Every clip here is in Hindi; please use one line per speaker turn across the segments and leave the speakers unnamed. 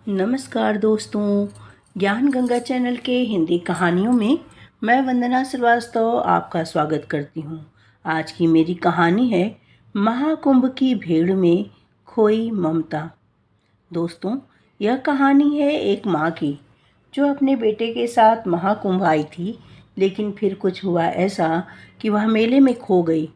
नमस्कार दोस्तों, ज्ञान गंगा चैनल के हिंदी कहानियों में मैं वंदना श्रीवास्तव आपका स्वागत करती हूँ। आज की मेरी कहानी है महाकुंभ की भीड़ में खोई ममता। दोस्तों, यह कहानी है एक माँ की जो अपने बेटे के साथ महाकुंभ आई थी, लेकिन फिर कुछ हुआ ऐसा कि वह मेले में खो गई।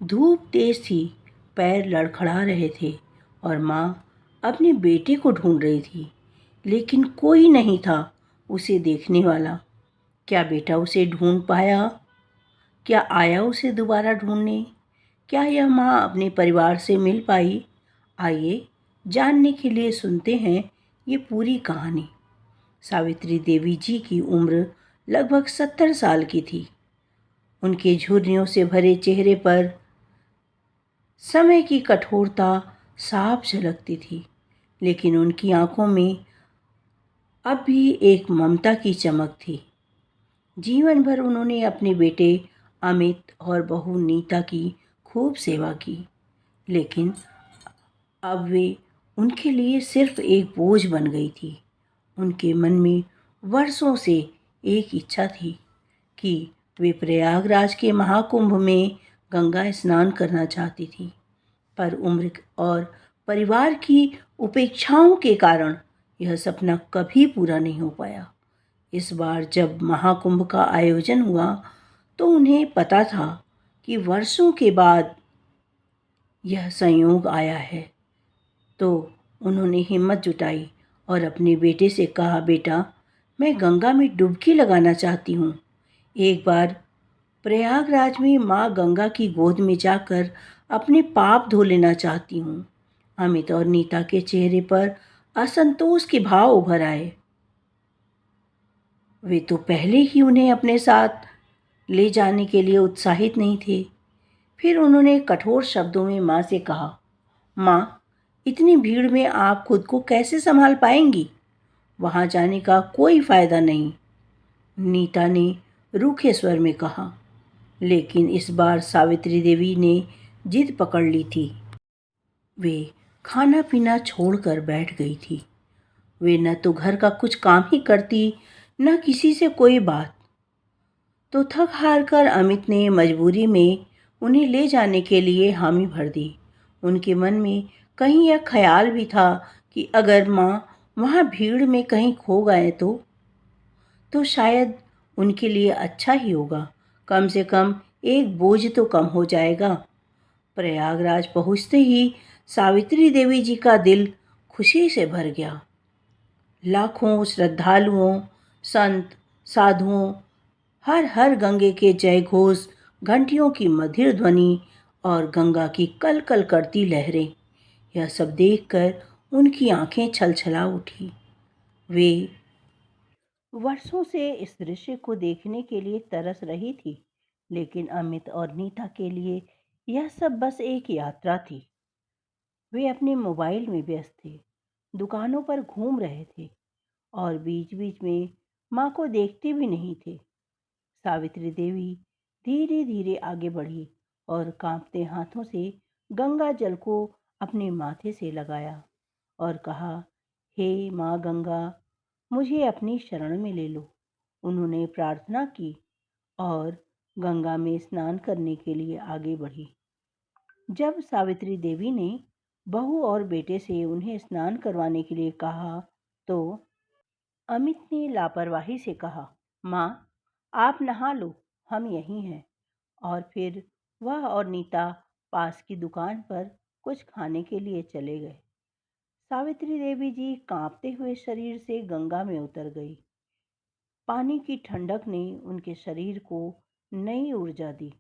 धूप तेज थी, पैर लड़खड़ा रहे थे और माँ अपने बेटे को ढूंढ रही थी, लेकिन कोई नहीं था उसे देखने वाला। क्या बेटा उसे ढूंढ पाया? क्या आया उसे दोबारा ढूंढने? क्या यह माँ अपने परिवार से मिल पाई? आइए जानने के लिए सुनते हैं ये पूरी कहानी। सावित्री देवी जी की उम्र लगभग 70 साल की थी। उनके झुर्रियों से भरे चेहरे पर समय की कठोरता साफ झलकती थी, लेकिन उनकी आंखों में अब भी एक ममता की चमक थी। जीवन भर उन्होंने अपने बेटे अमित और बहू नीता की खूब सेवा की, लेकिन अब वे उनके लिए सिर्फ एक बोझ बन गई थी। उनके मन में वर्षों से एक इच्छा थी कि वे प्रयागराज के महाकुंभ में गंगा स्नान करना चाहती थी, पर उम्र और परिवार की उपेक्षाओं के कारण यह सपना कभी पूरा नहीं हो पाया। इस बार जब महाकुंभ का आयोजन हुआ तो उन्हें पता था कि वर्षों के बाद यह संयोग आया है। तो उन्होंने हिम्मत जुटाई और अपने बेटे से कहा, बेटा, मैं गंगा में डुबकी लगाना चाहती हूँ। एक बार प्रयागराज में माँ गंगा की गोद में जाकर अपने पाप धो लेना चाहती हूँ। अमित और नीता के चेहरे पर असंतोष के भाव उभर आए। वे तो पहले ही उन्हें अपने साथ ले जाने के लिए उत्साहित नहीं थे। फिर उन्होंने कठोर शब्दों में माँ से कहा, माँ, इतनी भीड़ में आप खुद को कैसे संभाल पाएंगी? वहाँ जाने का कोई फायदा नहीं। नीता ने रूखे स्वर में कहा। लेकिन इस बार सावित्री देवी ने जिद पकड़ ली थी। वे खाना पीना छोड़कर बैठ गई थी। वे न तो घर का कुछ काम ही करती, न किसी से कोई बात। तो थक हार कर अमित ने मजबूरी में उन्हें ले जाने के लिए हामी भर दी। उनके मन में कहीं यह ख्याल भी था कि अगर माँ वहाँ भीड़ में कहीं खो गए तो शायद उनके लिए अच्छा ही होगा। कम से कम एक बोझ तो कम हो जाएगा। प्रयागराज पहुँचते ही सावित्री देवी जी का दिल खुशी से भर गया। लाखों श्रद्धालुओं, संत, साधुओं, हर हर गंगे के जय घोष, घंटियों की मधुर ध्वनि और गंगा की कल कल करती लहरें, यह सब देखकर उनकी आंखें छलछला उठी। वे वर्षों से इस दृश्य को देखने के लिए तरस रही थी, लेकिन अमित और नीता के लिए यह सब बस एक यात्रा थी। वे अपने मोबाइल में व्यस्त थे, दुकानों पर घूम रहे थे और बीच बीच में माँ को देखते भी नहीं थे। सावित्री देवी धीरे धीरे आगे बढ़ी और कांपते हाथों से गंगा जल को अपने माथे से लगाया और कहा, हे माँ गंगा, मुझे अपनी शरण में ले लो। उन्होंने प्रार्थना की और गंगा में स्नान करने के लिए आगे बढ़ी। जब सावित्री देवी ने बहू और बेटे से उन्हें स्नान करवाने के लिए कहा तो अमित ने लापरवाही से कहा, माँ, आप नहा लो, हम यहीं हैं। और फिर वह और नीता पास की दुकान पर कुछ खाने के लिए चले गए। सावित्री देवी जी कांपते हुए शरीर से गंगा में उतर गई। पानी की ठंडक ने उनके शरीर को नई ऊर्जा दी।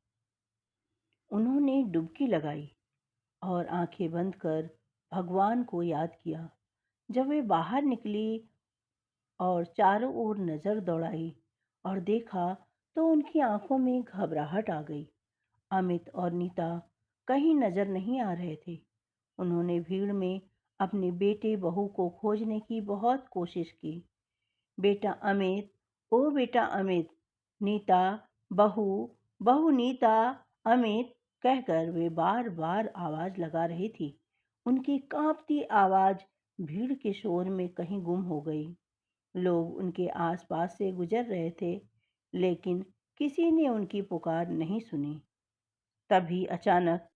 उन्होंने डुबकी लगाई और आंखें बंद कर भगवान को याद किया। जब वे बाहर निकली और चारों ओर नजर दौड़ाई और देखा तो उनकी आंखों में घबराहट आ गई। अमित और नीता कहीं नजर नहीं आ रहे थे। उन्होंने भीड़ में अपने बेटे बहू को खोजने की बहुत कोशिश की। बेटा अमित, ओ बेटा अमित, नीता, बहू, बहू नीता, अमित कहकर वे बार बार आवाज लगा रही थी। उनकी कांपती आवाज भीड़ के शोर में कहीं गुम हो गई। लोग उनके आसपास से गुजर रहे थे, लेकिन किसी ने उनकी पुकार नहीं सुनी। तभी अचानक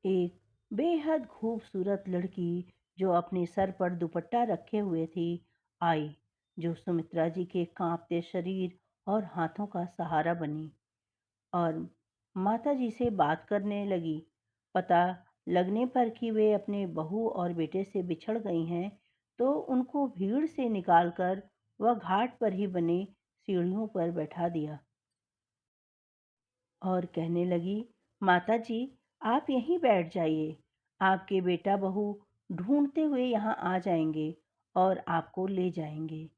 एक बेहद खूबसूरत लड़की, जो अपने सर पर दुपट्टा रखे हुए थी, आई, जो सुमित्रा जी के कांपते शरीर और हाथों का सहारा बनी और माता जी से बात करने लगी। पता लगने पर कि वे अपने बहू और बेटे से बिछड़ गई हैं, तो उनको भीड़ से निकालकर वह घाट पर ही बने सीढ़ियों पर बैठा दिया और कहने लगी, माता जी, आप यहीं बैठ जाइए। आपके बेटा बहू ढूंढते हुए यहाँ आ जाएंगे और आपको ले जाएंगे।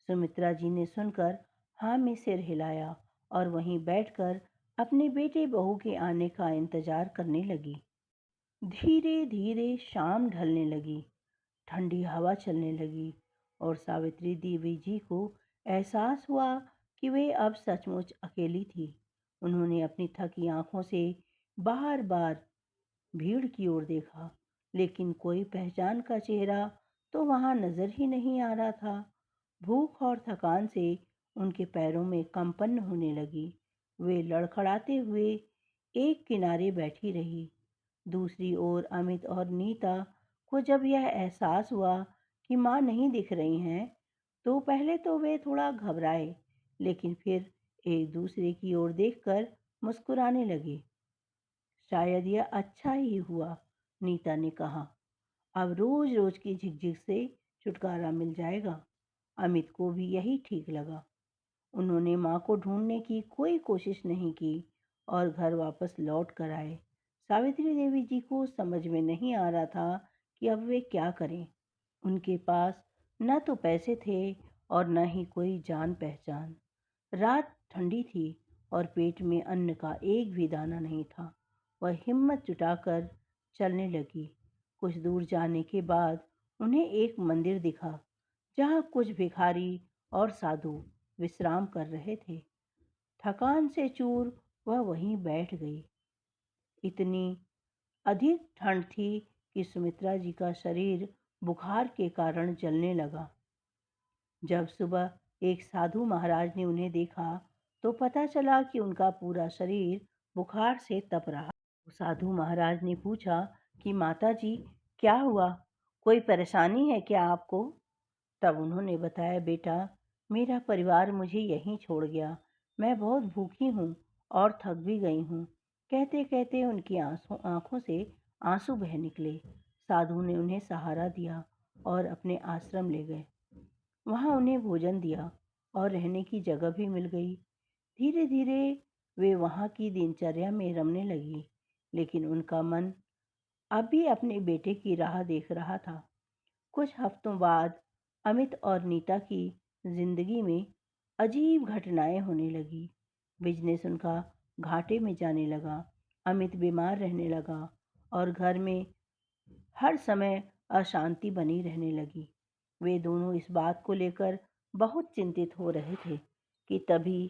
सुमित्रा जी ने सुनकर हाँ में सिर हिलाया और वहीं बैठकर अपने बेटे बहू के आने का इंतजार करने लगी। धीरे धीरे शाम ढलने लगी, ठंडी हवा चलने लगी और सावित्री देवी जी को एहसास हुआ कि वे अब सचमुच अकेली थी। उन्होंने अपनी थकी आंखों से बार बार भीड़ की ओर देखा, लेकिन कोई पहचान का चेहरा तो वहां नजर ही नहीं आ रहा था। भूख और थकान से उनके पैरों में कंपन होने लगी। वे लड़खड़ाते हुए एक किनारे बैठी रही। दूसरी ओर अमित और नीता को जब यह एहसास हुआ कि माँ नहीं दिख रही हैं, तो पहले तो वे थोड़ा घबराए, लेकिन फिर एक दूसरे की ओर देखकर मुस्कुराने लगे। शायद यह अच्छा ही हुआ, नीता ने कहा। अब रोज रोज की झिकझिक से छुटकारा मिल जाएगा। अमित को भी यही ठीक लगा। उन्होंने माँ को ढूंढने की कोई कोशिश नहीं की और घर वापस लौट कर आए। सावित्री देवी जी को समझ में नहीं आ रहा था कि अब वे क्या करें। उनके पास न तो पैसे थे और न ही कोई जान पहचान। रात ठंडी थी और पेट में अन्न का एक भी दाना नहीं था। वह हिम्मत जुटाकर चलने लगी। कुछ दूर जाने के बाद उन्हें एक मंदिर दिखा, जहाँ कुछ भिखारी और साधु विश्राम कर रहे थे। थकान से चूर वह वहीं बैठ गई। इतनी अधिक ठंड थी कि सुमित्रा जी का शरीर बुखार के कारण जलने लगा। जब सुबह एक साधु महाराज ने उन्हें देखा, तो पता चला कि उनका पूरा शरीर बुखार से तप रहा। साधु महाराज ने पूछा कि माता जी, क्या हुआ? कोई परेशानी है क्या आपको? तब उन्होंने बताया, बेटा, मेरा परिवार मुझे यहीं छोड़ गया। मैं बहुत भूखी हूँ और थक भी गई हूँ। कहते कहते उनकी आंखों से आंसू बह निकले। साधु ने उन्हें सहारा दिया और अपने आश्रम ले गए। वहाँ उन्हें भोजन दिया और रहने की जगह भी मिल गई। धीरे धीरे वे वहाँ की दिनचर्या में रमने लगी, लेकिन उनका मन अभी अपने बेटे की राह देख रहा था। कुछ हफ्तों बाद अमित और नीता की जिंदगी में अजीब घटनाएं होने लगी। बिजनेस उनका घाटे में जाने लगा। अमित बीमार रहने लगा और घर में हर समय अशांति बनी रहने लगी। वे दोनों इस बात को लेकर बहुत चिंतित हो रहे थे कि तभी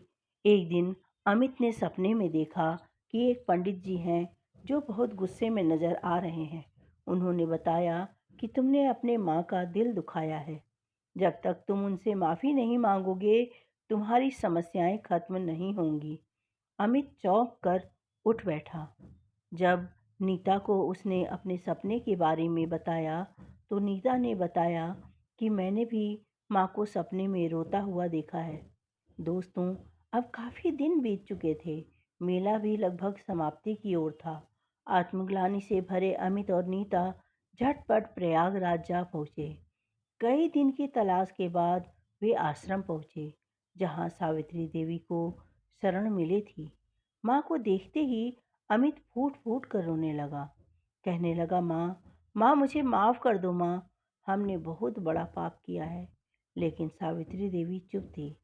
एक दिन अमित ने सपने में देखा कि एक पंडित जी हैं, जो बहुत गुस्से में नजर आ रहे हैं। उन्होंने बताया कि तुमने अपने माँ का दिल दुखाया है। जब तक तुम उनसे माफ़ी नहीं मांगोगे, तुम्हारी समस्याएं खत्म नहीं होंगी। अमित चौंक कर उठ बैठा। जब नीता को उसने अपने सपने के बारे में बताया, तो नीता ने बताया कि मैंने भी माँ को सपने में रोता हुआ देखा है। दोस्तों, अब काफ़ी दिन बीत चुके थे। मेला भी लगभग समाप्ति की ओर था। आत्मग्लानि से भरे अमित और नीता झटपट प्रयागराज जा पहुँचे। कई दिन की तलाश के बाद वे आश्रम पहुँचे, जहाँ सावित्री देवी को शरण मिली थी। माँ को देखते ही अमित फूट फूट कर रोने लगा। कहने लगा, माँ, माँ, मुझे माफ़ कर दो माँ, हमने बहुत बड़ा पाप किया है। लेकिन सावित्री देवी चुप थी,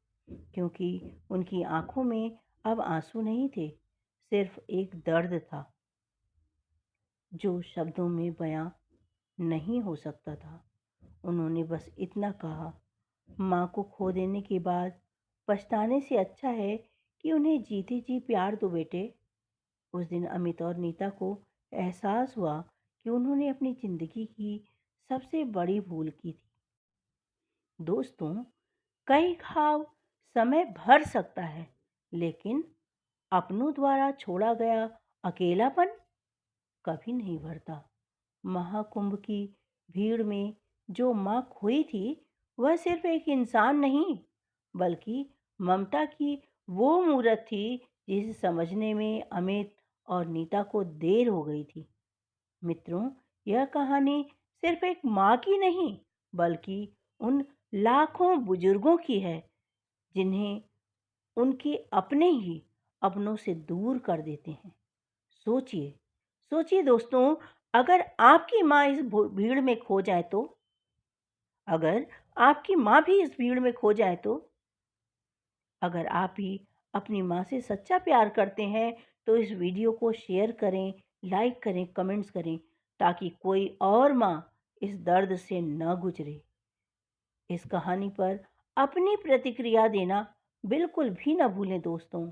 क्योंकि उनकी आंखों में अब आंसू नहीं थे, सिर्फ एक दर्द था जो शब्दों में बयां नहीं हो सकता था। उन्होंने बस इतना कहा, माँ को खो देने के बाद पछताने से अच्छा है कि उन्हें जीते जी प्यार दो बेटे। उस दिन अमित और नीता को एहसास हुआ कि उन्होंने अपनी जिंदगी की सबसे बड़ी भूल की थी। दोस्तों, कई घाव समय भर सकता है, लेकिन अपनों द्वारा छोड़ा गया अकेलापन कभी नहीं भरता। महाकुंभ की भीड़ में जो माँ खोई थी, वह सिर्फ एक इंसान नहीं, बल्कि ममता की वो मूरत थी जिसे समझने में अमित और नीता को देर हो गई थी। मित्रों, यह कहानी सिर्फ एक माँ की नहीं, बल्कि उन लाखों बुजुर्गों की है जिन्हें उनके अपने ही अपनों से दूर कर देते हैं। सोचिए, सोचिए दोस्तों, अगर आपकी माँ इस भीड़ में खो जाए तो, अगर आपकी माँ भी इस भीड़ में खो जाए तो, अगर आप भी अपनी माँ से सच्चा प्यार करते हैं तो इस वीडियो को शेयर करें, लाइक करें, कमेंट्स करें, ताकि कोई और माँ इस दर्द से न गुजरे। इस कहानी पर अपनी प्रतिक्रिया देना बिल्कुल भी न भूलें दोस्तों।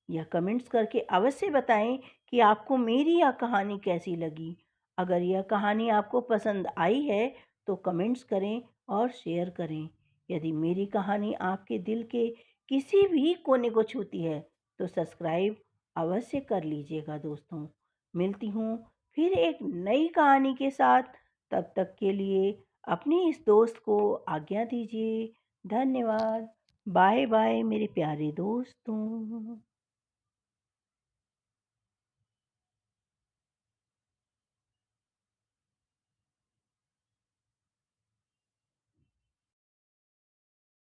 या कमेंट्स करके अवश्य बताएं कि आपको मेरी यह कहानी कैसी लगी। अगर यह कहानी आपको पसंद आई है तो कमेंट्स करें और शेयर करें। यदि मेरी कहानी आपके दिल के किसी भी कोने को छूती है तो सब्सक्राइब अवश्य कर लीजिएगा दोस्तों। मिलती हूँ फिर एक नई कहानी के साथ। तब तक के लिए अपनी इस दोस्त को आज्ञा दीजिए। धन्यवाद। बाय बाय मेरे प्यारे दोस्तों।